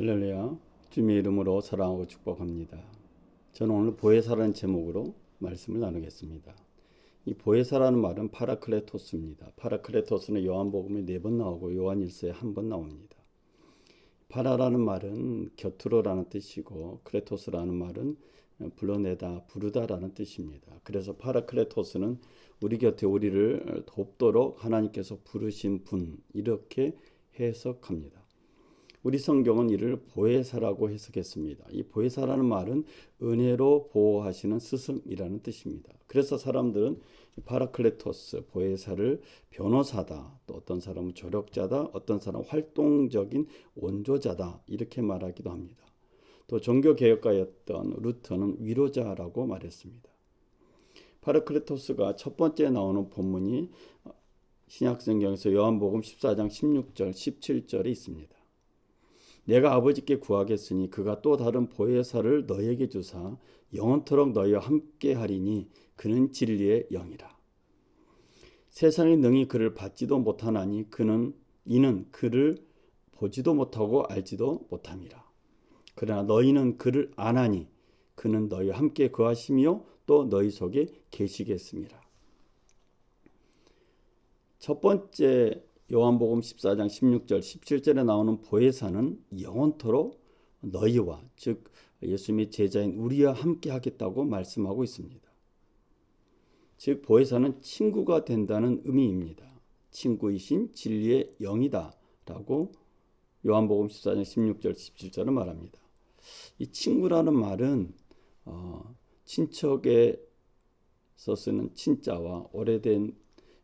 할렐루야, 주님의 이름으로 사랑하고 축복합니다. 저는 오늘 보혜사라는 제목으로 말씀을 나누겠습니다. 이 보혜사라는 말은 파라클레토스입니다. 파라클레토스는 요한복음에 4번 나오고 요한일서에 1번 나옵니다. 파라라는 말은 곁으로라는 뜻이고 클레토스라는 말은 불러내다, 부르다라는 뜻입니다. 그래서 파라클레토스는 우리 곁에 우리를 돕도록 하나님께서 부르신 분, 이렇게 해석합니다. 우리 성경은 이를 보혜사라고 해석했습니다. 이 보혜사라는 말은 은혜로 보호하시는 스승이라는 뜻입니다. 그래서 사람들은 파라클레토스, 보혜사를 변호사다, 또 어떤 사람은 조력자다, 어떤 사람은 활동적인 원조자다, 이렇게 말하기도 합니다. 또 종교개혁가였던 루터는 위로자라고 말했습니다. 파라클레토스가 첫 번째 나오는 본문이 신약성경에서 요한복음 14장 16절, 17절에 있습니다. 내가 아버지께 구하겠으니 그가 또 다른 보혜사를 너에게 주사 영원토록 너희와 함께 하리니 그는 진리의 영이라. 세상이 능히 그를 받지도 못하나니 이는 그를 보지도 못하고 알지도 못함이라. 그러나 너희는 그를 아나니 그는 너희와 함께 거하시며 또 너희 속에 계시겠습니다. 첫 번째 요한복음 14장 16절 17절에 나오는 보혜사는 영원토록 너희와, 즉 예수님의 제자인 우리와 함께 하겠다고 말씀하고 있습니다. 즉 보혜사는 친구가 된다는 의미입니다. 친구이신 진리의 영이다 라고 요한복음 14장 16절 17절은 말합니다. 이 친구라는 말은 친척에서 쓰는 친자와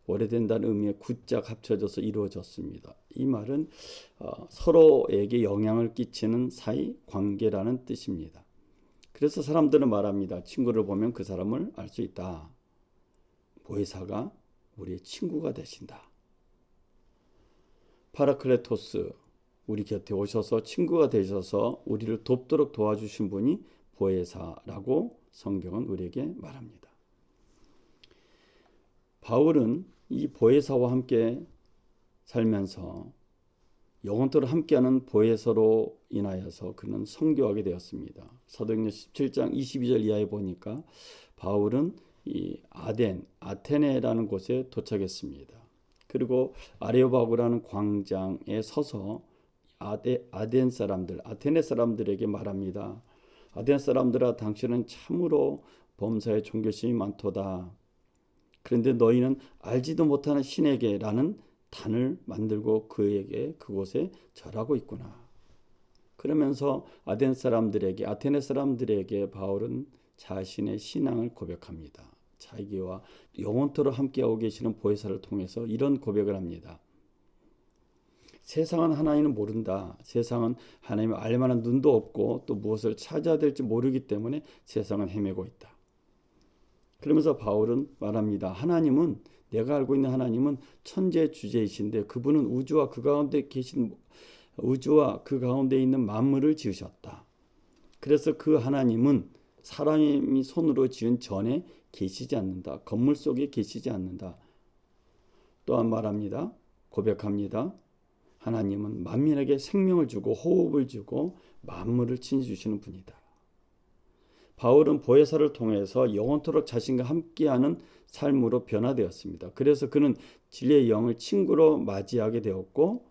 오래된다는 의미의 굿짝 합쳐져서 이루어졌습니다. 이 말은 서로에게 영향을 끼치는 사이 관계라는 뜻입니다. 그래서 사람들은 말합니다. 친구를 보면 그 사람을 알 수 있다. 보혜사가 우리의 친구가 되신다. 파라클레토스, 우리 곁에 오셔서 친구가 되셔서 우리를 돕도록 도와주신 분이 보혜사라고 성경은 우리에게 말합니다. 바울은 이 보혜사와 함께 살면서 영원토록 함께하는 보혜사로 인하여서 그는 선교하게 되었습니다. 사도행전 17장 22절 이하에 보니까 바울은 이 아테네라는 곳에 도착했습니다. 그리고 아레오바고라는 광장에 서서 아테네 사람들에게 말합니다. 아테네 사람들아, 당신은 참으로 범사에 존경심이 많도다. 그런데 너희는 알지도 못하는 신에게라는 단을 만들고 그곳에 절하고 있구나. 그러면서 아테네 사람들에게 바울은 자신의 신앙을 고백합니다. 자기와 영원토록 함께하고 계시는 보혜사를 통해서 이런 고백을 합니다. 세상은 하나님을 모른다. 세상은 하나님을 알 만한 눈도 없고 또 무엇을 찾아야 될지 모르기 때문에 세상은 헤매고 있다. 그러면서 바울은 말합니다. 내가 알고 있는 하나님은 천재 주재이신데 그분은 우주와 그 가운데 있는 만물을 지으셨다. 그래서 그 하나님은 사람이 손으로 지은 전에 계시지 않는다. 건물 속에 계시지 않는다. 또한 고백합니다. 하나님은 만민에게 생명을 주고 호흡을 주고 만물을 지으시는 분이다. 바울은 보혜사를 통해서 영원토록 자신과 함께하는 삶으로 변화되었습니다. 그래서 그는 진리의 영을 친구로 맞이하게 되었고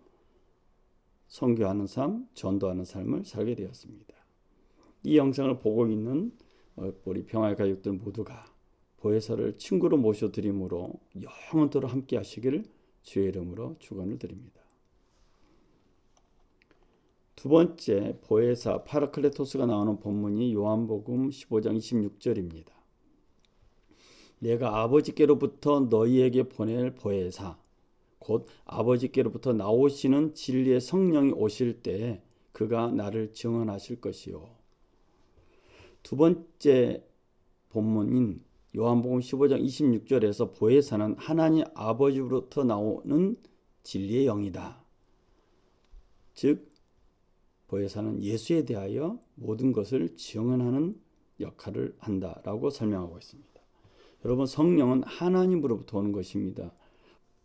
선교하는 삶, 전도하는 삶을 살게 되었습니다. 이 영상을 보고 있는 우리 평화의 가족들 모두가 보혜사를 친구로 모셔드림으로 영원토록 함께 하시기를 주의 이름으로 축원을 드립니다. 두 번째 보혜사 파라클레토스가 나오는 본문이 요한복음 15장 26절입니다. 내가 아버지께로부터 너희에게 보낼 보혜사, 곧 아버지께로부터 나오시는 진리의 성령이 오실 때에 그가 나를 증언하실 것이요. 두 번째 본문인 요한복음 15장 26절에서 보혜사는 하나님 아버지로부터 나오는 진리의 영이다. 즉 보혜사는 예수에 대하여 모든 것을 증언하는 역할을 한다라고 설명하고 있습니다. 여러분, 성령은 하나님으로부터 오는 것입니다.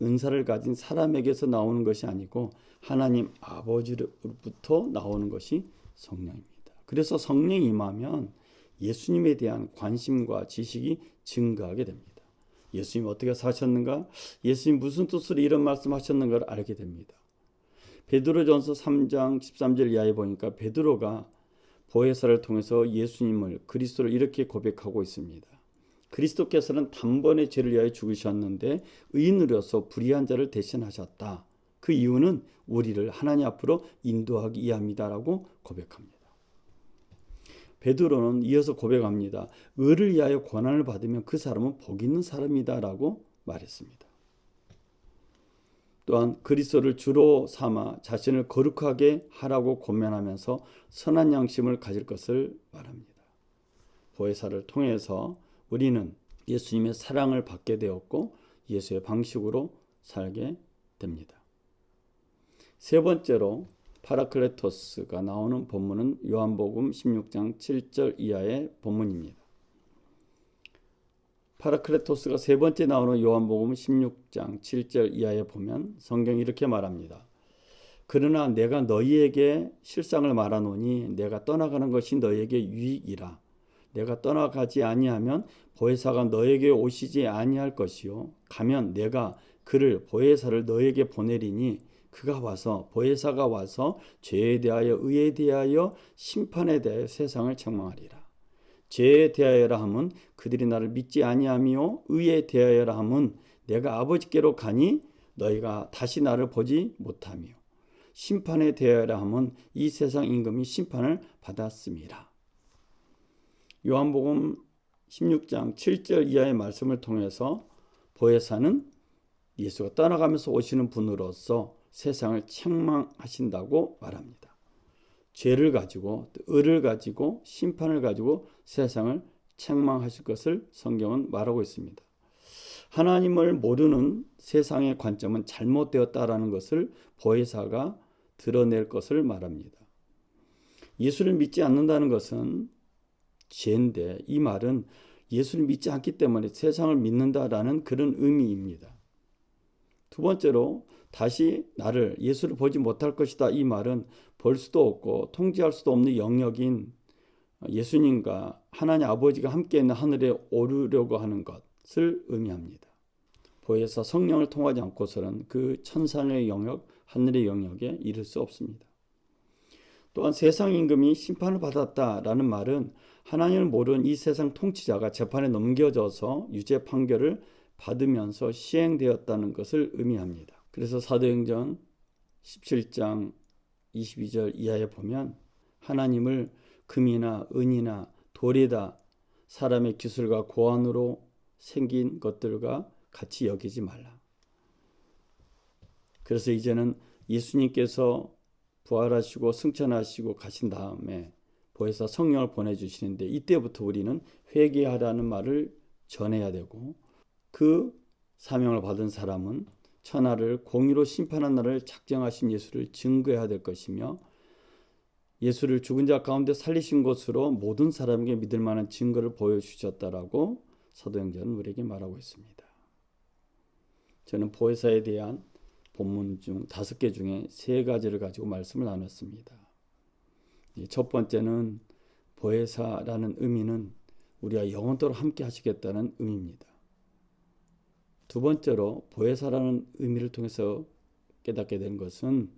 은사를 가진 사람에게서 나오는 것이 아니고 하나님 아버지로부터 나오는 것이 성령입니다. 그래서 성령이 임하면 예수님에 대한 관심과 지식이 증가하게 됩니다. 예수님 어떻게 사셨는가? 예수님 무슨 뜻으로 이런 말씀하셨는가를 알게 됩니다. 베드로전서 3장 13절 이하에 보니까 베드로가 보혜사를 통해서 예수님을 그리스도를 이렇게 고백하고 있습니다. 그리스도께서는 단번에 죄를 위하여 죽으셨는데 의인으로서 불의한 자를 대신하셨다. 그 이유는 우리를 하나님 앞으로 인도하기 위함이다라고 고백합니다. 베드로는 이어서 고백합니다. 의를 위하여 고난을 받으면 그 사람은 복 있는 사람이다라고 말했습니다. 또한 그리스도를 주로 삼아 자신을 거룩하게 하라고 권면하면서 선한 양심을 가질 것을 말합니다. 보혜사를 통해서 우리는 예수님의 사랑을 받게 되었고 예수의 방식으로 살게 됩니다. 세 번째로 파라클레토스가 나오는 본문은 요한복음 16장 7절 이하의 본문입니다. 파라클레토스가 세 번째 나오는 요한복음 16장 7절 이하에 보면 성경이 이렇게 말합니다. 그러나 내가 너희에게 실상을 말하노니 내가 떠나가는 것이 너희에게 유익이라. 내가 떠나가지 아니하면 보혜사가 너에게 오시지 아니할 것이요 가면 내가 그를 보혜사를 너에게 보내리니 그가 와서 보혜사가 와서 죄에 대하여 의에 대하여 심판에 대하여 세상을 책망하리라. 죄에 대하여라 함은 그들이 나를 믿지 아니하며 의에 대하여라 함은 내가 아버지께로 가니 너희가 다시 나를 보지 못하며 심판에 대하여라 함은 이 세상 임금이 심판을 받았음이라. 요한복음 16장 7절 이하의 말씀을 통해서 보혜사는 예수가 떠나가면서 오시는 분으로서 세상을 책망하신다고 말합니다. 죄를 가지고 의를 가지고 심판을 가지고 세상을 책망하실 것을 성경은 말하고 있습니다. 하나님을 모르는 세상의 관점은 잘못되었다라는 것을 보혜사가 드러낼 것을 말합니다. 예수를 믿지 않는다는 것은 죄인데 이 말은 예수를 믿지 않기 때문에 세상을 믿는다라는 그런 의미입니다. 두 번째로 다시 나를 예수를 보지 못할 것이다. 이 말은 볼 수도 없고 통제할 수도 없는 영역인 예수님과 하나님 아버지가 함께 있는 하늘에 오르려고 하는 것을 의미합니다. 보혜사 성령을 통하지 않고서는 그 천상의 영역, 하늘의 영역에 이를 수 없습니다. 또한 세상 임금이 심판을 받았다라는 말은 하나님을 모르는 이 세상 통치자가 재판에 넘겨져서 유죄 판결을 받으면서 시행되었다는 것을 의미합니다. 그래서 사도행전 17장 22절 이하에 보면 하나님을 금이나 은이나 돌이다 사람의 기술과 고안으로 생긴 것들과 같이 여기지 말라. 그래서 이제는 예수님께서 부활하시고 승천하시고 가신 다음에 보혜사 성령을 보내주시는데 이때부터 우리는 회개하라는 말을 전해야 되고 그 사명을 받은 사람은 천하를 공의로 심판한 날을 작정하신 예수를 증거해야 될 것이며 예수를 죽은 자 가운데 살리신 것으로 모든 사람에게 믿을 만한 증거를 보여주셨다라고 사도행전은 우리에게 말하고 있습니다. 저는 보혜사에 대한 본문 중 5개 중에 3가지를 가지고 말씀을 나눴습니다. 첫 번째는 보혜사라는 의미는 우리가 영원토록 함께 하시겠다는 의미입니다. 두 번째로 보혜사라는 의미를 통해서 깨닫게 된 것은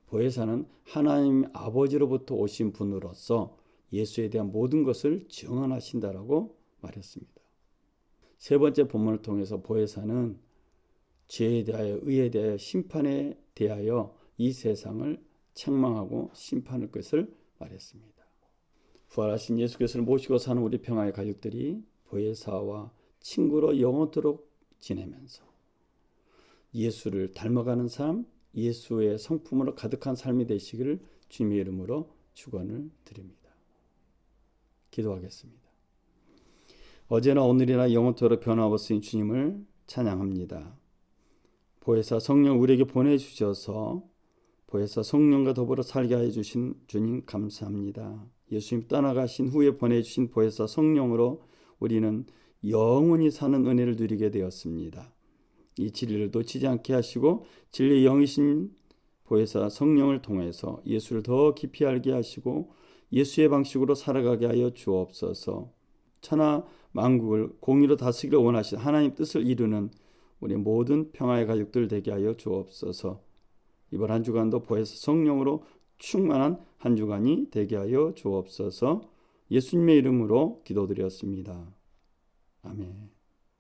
보혜사는 하나님 아버지로부터 오신 분으로서 예수에 대한 모든 것을 증언하신다라고 말했습니다. 세 번째 본문을 통해서 보혜사는 죄에 대하여 의에 대하여 심판에 대하여 이 세상을 책망하고 심판할 것을 말했습니다. 부활하신 예수께서를 모시고 사는 우리 평화의 가족들이 보혜사와 친구로 영원토록 지내면서 예수를 닮아가는 삶, 예수의 성품으로 가득한 삶이 되시기를 주님의 이름으로 축원을 드립니다. 기도하겠습니다. 어제나 오늘이나 영원토록 변함없으신 주님을 찬양합니다. 보혜사 성령 우리에게 보내주셔서 보혜사 성령과 더불어 살게 해주신 주님 감사합니다. 예수님 떠나가신 후에 보내주신 보혜사 성령으로 우리는 영원히 사는 은혜를 누리게 되었습니다. 이 진리를 놓치지 않게 하시고 진리의 영이신 보혜사 성령을 통해서 예수를 더 깊이 알게 하시고 예수의 방식으로 살아가게 하여 주옵소서. 천하 만국을 공의로 다스리기를 원하신 하나님 뜻을 이루는 우리 모든 평화의 가족들 되게 하여 주옵소서. 이번 한 주간도 보혜사 성령으로 충만한 한 주간이 되게 하여 주옵소서. 예수님의 이름으로 기도드렸습니다. 아멘.